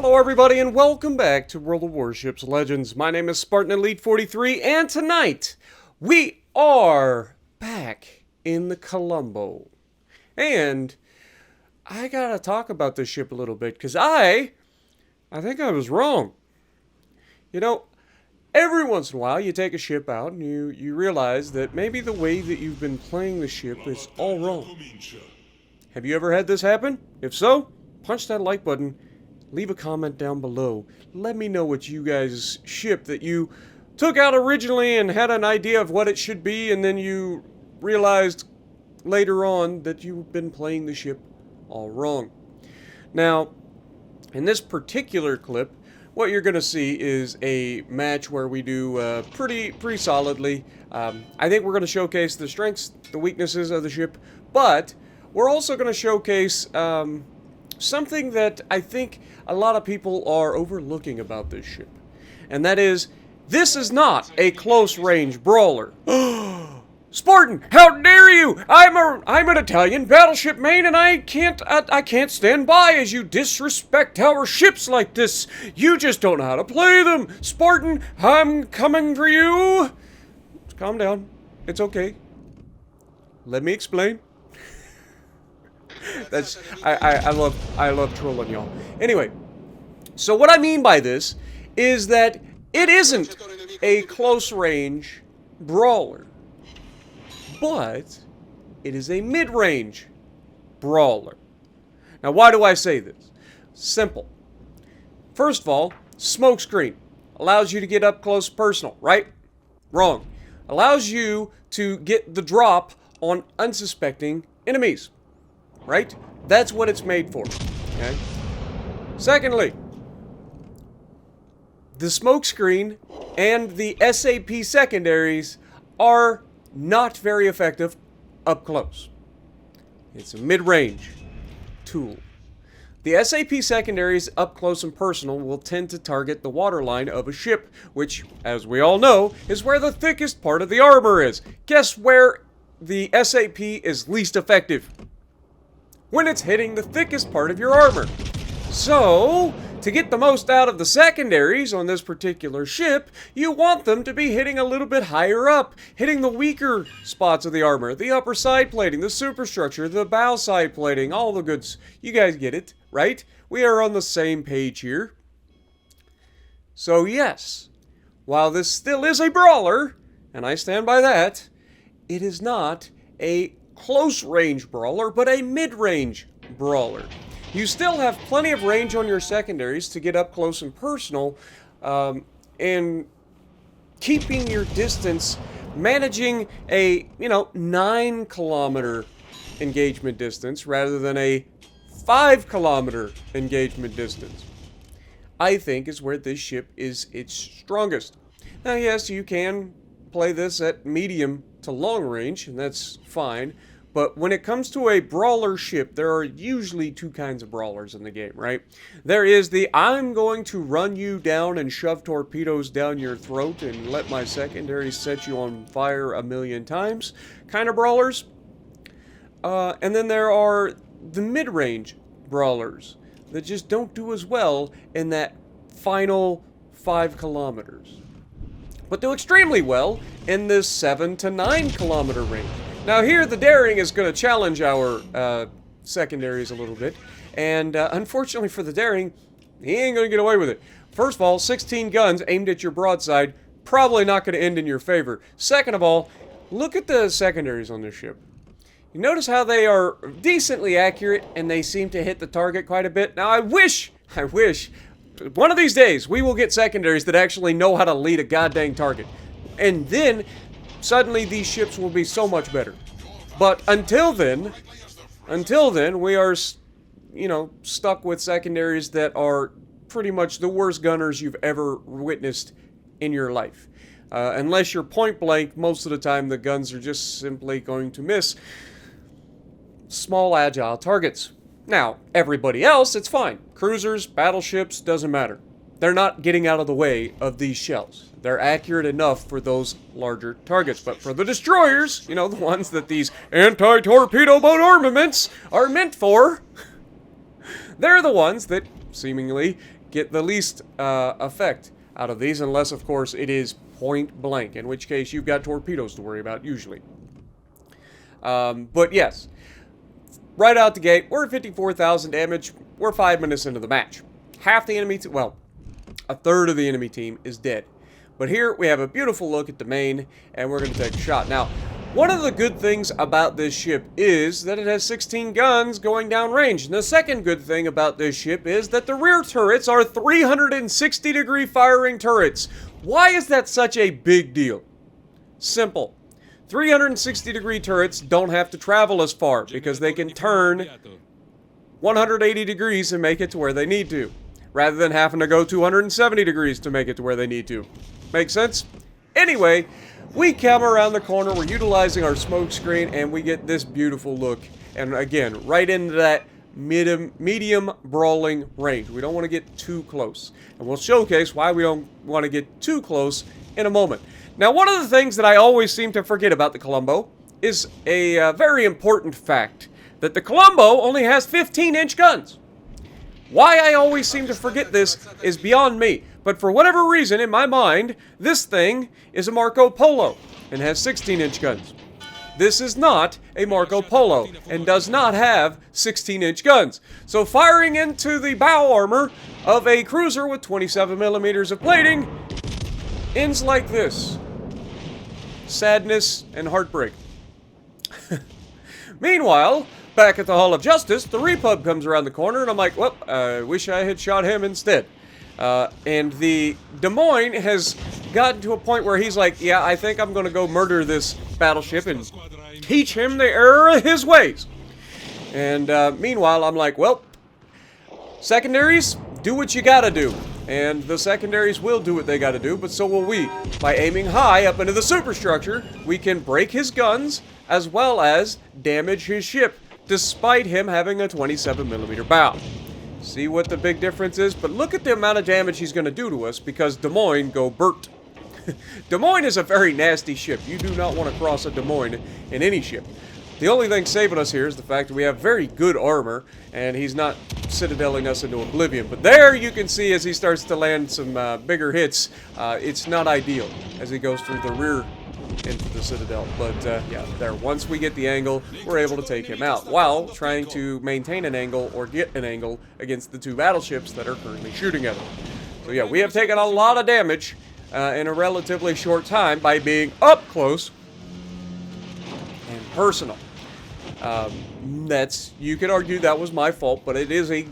Hello everybody and welcome back to World of Warships Legends. My name is Spartan Elite 43 and tonight we are back in the Colombo. And I gotta talk about this ship a little bit because I think I was wrong. You know, every once in a while you take a ship out and you realize that maybe the way that you've been playing the ship is all wrong. Have you ever had this happen? If so, punch that like button. Leave a comment down below. Let me know what you guys' ship that you took out originally and had an idea of what it should be, and then you realized later on that you've been playing the ship all wrong. Now, in this particular clip, what you're going to see is a match where we do pretty solidly. I think we're going to showcase the strengths, the weaknesses of the ship, but we're also going to showcase something that I think a lot of people are overlooking about this ship. And that is, this is not a close-range brawler. Spartan, how dare you! I'm an Italian battleship main, and I can't stand by as you disrespect our ships like this. You just don't know how to play them. Spartan, I'm coming for you. Calm down. It's okay. Let me explain. That's I love trolling y'all. Anyway, so what I mean by this is that it isn't a close range brawler, but it is a mid-range brawler. Now, why do I say this? Simple. First of all, smokescreen allows you to get up close personal, right? Wrong. Allows you to get the drop on unsuspecting enemies. Right? That's what it's made for. Okay? Secondly, the smokescreen and the SAP secondaries are not very effective up close. It's a mid-range tool. The SAP secondaries up close and personal will tend to target the waterline of a ship, which, as we all know, is where the thickest part of the armor is. Guess where the SAP is least effective? When it's hitting the thickest part of your armor. So, to get the most out of the secondaries on this particular ship, you want them to be hitting a little bit higher up, hitting the weaker spots of the armor, the upper side plating, the superstructure, the bow side plating, all the goods. You guys get it, right? We are on the same page here. So yes, while this still is a brawler, and I stand by that, it is not a close-range brawler, but a mid-range brawler. You still have plenty of range on your secondaries to get up close and personal, and keeping your distance, managing a, 9-kilometer engagement distance rather than a 5-kilometer engagement distance, I think is where this ship is its strongest. Now, yes, you can play this at medium to long range, and that's fine. But when it comes to a brawler ship, there are usually two kinds of brawlers in the game, right? There is the I'm going to run you down and shove torpedoes down your throat and let my secondaries set you on fire a million times kind of brawlers. And then there are the mid-range brawlers that just don't do as well in that final 5 kilometers. But do extremely well in this 7 to 9 kilometer range. Now here, the daring is going to challenge our secondaries a little bit, and unfortunately for the daring, he ain't going to get away with it. First of all, 16 guns aimed at your broadside, probably not going to end in your favor. Second of all, look at the secondaries on this ship. You notice how they are decently accurate, and they seem to hit the target quite a bit. Now I wish, one of these days, we will get secondaries that actually know how to lead a goddamn target. And then suddenly these ships will be so much better. But until then, we are, stuck with secondaries that are pretty much the worst gunners you've ever witnessed in your life. Unless you're point blank, most of the time the guns are just simply going to miss small, agile targets. Now, everybody else, it's fine. Cruisers, battleships, doesn't matter. They're not getting out of the way of these shells. They're accurate enough for those larger targets. But for the destroyers, the ones that these anti-torpedo boat armaments are meant for, they're the ones that seemingly get the least effect out of these, unless, of course, it is point blank, in which case you've got torpedoes to worry about, usually. But yes, right out the gate, we're at 54,000 damage. We're 5 minutes into the match. Half the enemy, well, a third of the enemy team is dead. But here we have a beautiful look at the main, and we're going to take a shot. Now, one of the good things about this ship is that it has 16 guns going downrange. And the second good thing about this ship is that the rear turrets are 360-degree firing turrets. Why is that such a big deal? Simple. 360-degree turrets don't have to travel as far because they can turn 180 degrees and make it to where they need to, rather than having to go 270 degrees to make it to where they need to. Make sense? Anyway, we come around the corner, we're utilizing our smoke screen, and we get this beautiful look. And again, right into that medium brawling range. We don't want to get too close. And we'll showcase why we don't want to get too close in a moment. Now, one of the things that I always seem to forget about the Colombo is a very important fact. That the Colombo only has 15-inch guns. Why I always seem to forget this is beyond me. But for whatever reason, in my mind, this thing is a Marco Polo and has 16-inch guns. This is not a Marco Polo and does not have 16-inch guns. So firing into the bow armor of a cruiser with 27 millimeters of plating ends like this. Sadness and heartbreak. Meanwhile, back at the Hall of Justice, the Repub comes around the corner, and I'm like, well, I wish I had shot him instead. And the Des Moines has gotten to a point where he's like, yeah, I think I'm going to go murder this battleship and teach him the error of his ways. And meanwhile, I'm like, well, secondaries, do what you gotta do. And the secondaries will do what they gotta do, but so will we. By aiming high up into the superstructure, we can break his guns, as well as damage his ship, despite him having a 27mm bow. See what the big difference is? But look at the amount of damage he's going to do to us, because Des Moines go Bert. Des Moines is a very nasty ship. You do not want to cross a Des Moines in any ship. The only thing saving us here is the fact that we have very good armor, and he's not citadeling us into oblivion. But there you can see as he starts to land some bigger hits, it's not ideal as he goes through the rear into the Citadel. But yeah, there, once we get the angle, we're able to take him out while trying to maintain an angle or get an angle against the two battleships that are currently shooting at him. So yeah, we have taken a lot of damage in a relatively short time by being up close and personal. You could argue that was my fault, but it is a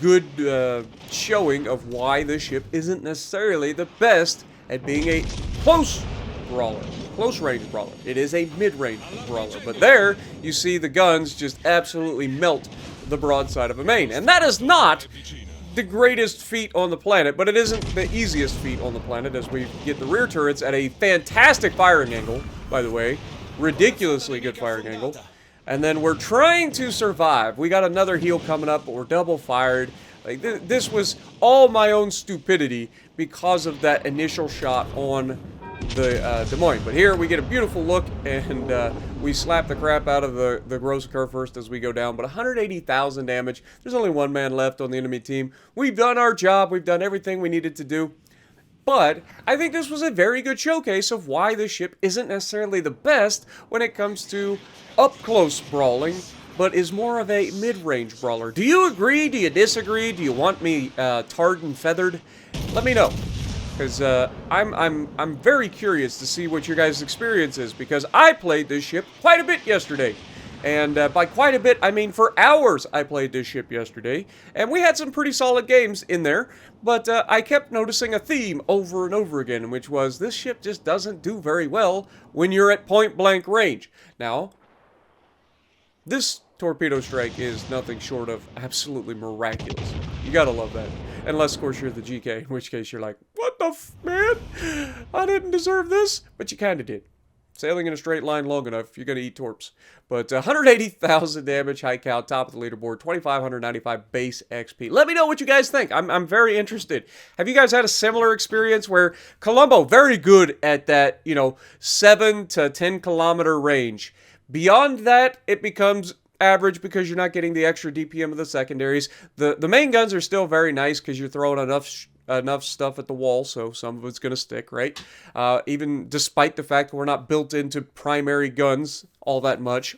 good showing of why this ship isn't necessarily the best at being a close brawler, close range brawler. It is a mid-range brawler, but there you see the guns just absolutely melt the broadside of a main, and that is not the greatest feat on the planet, but it isn't the easiest feat on the planet, as we get the rear turrets at a fantastic firing angle, by the way, ridiculously good firing angle. And then we're trying to survive. We got another heal coming up, but we're double fired. Like this was all my own stupidity because of that initial shot on the Des Moines. But here we get a beautiful look, and we slap the crap out of the Grossiker first as we go down. But 180,000 damage. There's only one man left on the enemy team. We've done our job. We've done everything we needed to do. But I think this was a very good showcase of why this ship isn't necessarily the best when it comes to up-close brawling, but is more of a mid-range brawler. Do you agree? Do you disagree? Do you want me tarred and feathered? Let me know, because I'm very curious to see what your guys' experience is, because I played this ship quite a bit yesterday. And by quite a bit, I mean for hours I played this ship yesterday. And we had some pretty solid games in there. But I kept noticing a theme over and over again, which was this ship just doesn't do very well when you're at point-blank range. Now, this torpedo strike is nothing short of absolutely miraculous. You gotta love that. Unless, of course, you're the GK, in which case you're like, what the f, man? I didn't deserve this. But you kinda did. Sailing in a straight line long enough, you're going to eat torps. But 180,000 damage, high count, top of the leaderboard, 2,595 base XP. Let me know what you guys think. I'm very interested. Have you guys had a similar experience where Colombo, very good at that, 7 to 10 kilometer range. Beyond that, it becomes average because you're not getting the extra DPM of the secondaries. The main guns are still very nice because you're throwing enough stuff at the wall, so some of it's going to stick, right? Even despite the fact that we're not built into primary guns all that much.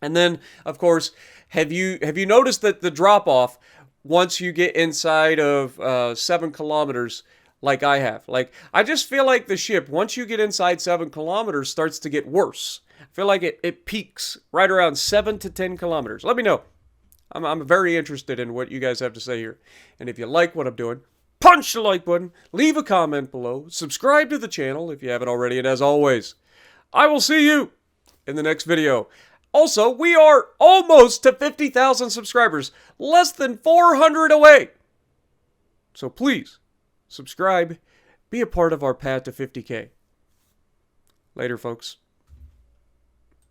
And then, of course, have you noticed that the drop-off, once you get inside of 7 kilometers, like I have? Like, I just feel like the ship, once you get inside 7 kilometers, starts to get worse. I feel like it peaks right around 7 to 10 kilometers. Let me know. I'm very interested in what you guys have to say here. And if you like what I'm doing, punch the like button, leave a comment below, subscribe to the channel if you haven't already, and as always, I will see you in the next video. Also, we are almost to 50,000 subscribers, less than 400 away. So please, subscribe, be a part of our path to 50K. Later, folks.